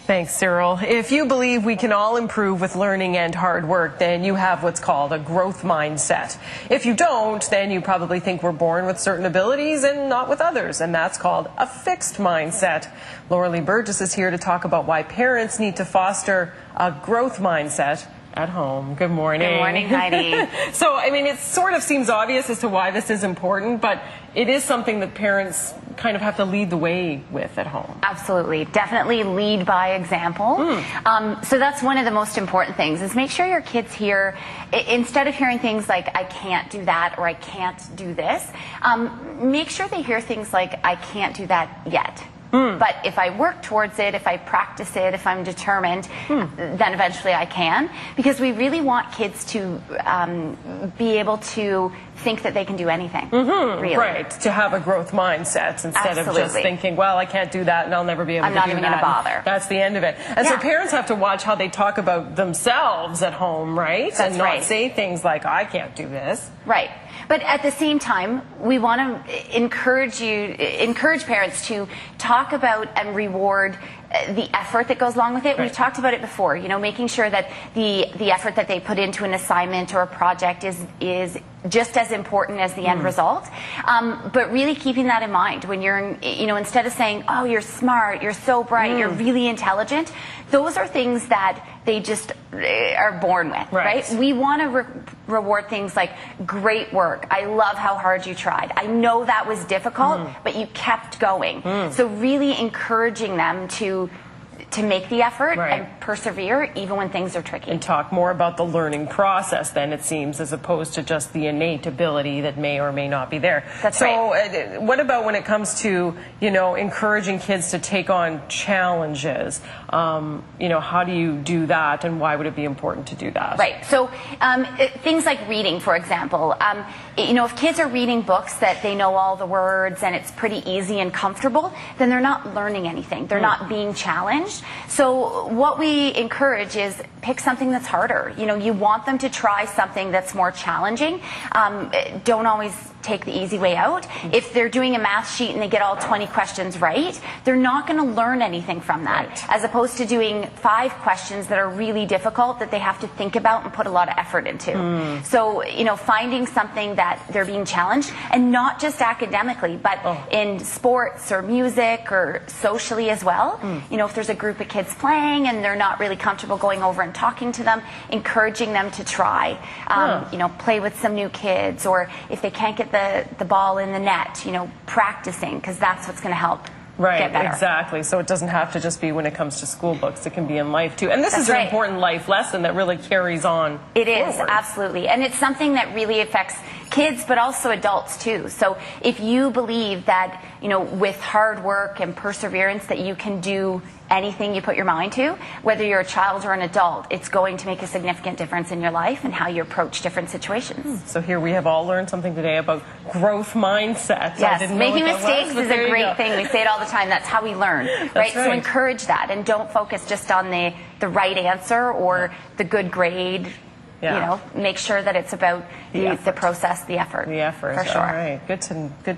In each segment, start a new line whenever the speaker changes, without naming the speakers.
Thanks, Cyril. If you believe we can all improve with learning and hard work, then you have what's called a growth mindset. If you don't, then you probably think we're born with certain abilities and not with others, and that's called a fixed mindset. Laura Lee Burgess is here to talk about why parents need to foster a growth mindset at home. Good morning.
Good morning, Heidi.
So, I mean, it sort of seems obvious as to why this is important, but it is something that parents kind of have to lead the way with at home.
Absolutely. Definitely lead by example. So that's one of the most important things, is make sure your kids hear, instead of hearing things like, I can't do that, or I can't do this, make sure they hear things like, I can't do that yet. But if I work towards it, if I practice it, if I'm determined, then eventually I can. Because we really want kids to be able to think that they can do anything. Really.
Right, to have a growth mindset instead of just thinking, well, I can't do that and I'll never be able to do that.
I'm not even going to bother.
That's the end of it. And so parents have to watch how they talk about themselves at home, right?
That's
and not say things like, I can't do this.
Right. But at the same time, we want to encourage parents to talk about and reward the effort that goes along with it. We've talked about it before, you know, making sure that the effort that they put into an assignment or a project is just as important as the end result. But really keeping that in mind when you're, you know, instead of saying, oh, you're smart, you're so bright, you're really intelligent, those are things that they just are born with, right? We want to reward things like great work. I love how hard you tried. I know that was difficult, but you kept going. So really encouraging them to make the effort and persevere even when things are tricky.
And talk more about the learning process then, it seems, as opposed to just the innate ability that may or may not be there.
That's right.
So what about when it comes to, you know, encouraging kids to take on challenges? You know, how do you do that, and why would it be important to do that?
Right. So things like reading, for example. You know, if kids are reading books that they know all the words and it's pretty easy and comfortable, then they're not learning anything. They're not being challenged. So what we encourage is pick something that's harder. You know, you want them to try something that's more challenging. Don't always take the easy way out. If they're doing a math sheet and they get all 20 questions right, they're not going to learn anything from that, as opposed to doing 5 questions that are really difficult that they have to think about and put a lot of effort into. So, you know, finding something that they're being challenged, and not just academically, but in sports or music or socially as well. You know, if there's a group of kids playing and they're not really comfortable going over and talking to them, encouraging them to try. You know, play with some new kids, or if they can't get the ball in the net, you know, practicing, because that's what's going to help get better.
Exactly. So it doesn't have to just be when it comes to school books. It can be in life too. And this is an important life lesson that really carries on.
It is, absolutely. And it's something that really affects kids, but also adults too. So if you believe that, you know, with hard work and perseverance that you can do anything you put your mind to, whether you're a child or an adult, it's going to make a significant difference in your life and how you approach different situations.
So here we have all learned something today about growth mindset.
Yes, making mistakes is a great thing. We say it all the time. That's how we learn, right? So encourage that, and don't focus just on the right answer or the good grade. You know, make sure that it's about the process, the effort.
The effort,
for sure.
All right, good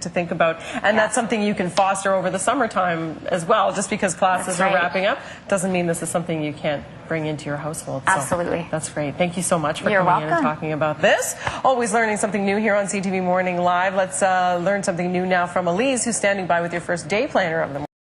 to think about. And that's something you can foster over the summertime as well. Just because classes are wrapping up doesn't mean this is something you can't bring into your household. So
absolutely.
That's great. Thank you so much for coming in and talking about this. Always learning something new here on CTV Morning Live. Let's learn something new now from Elise, who's standing by with your first day planner of the morning.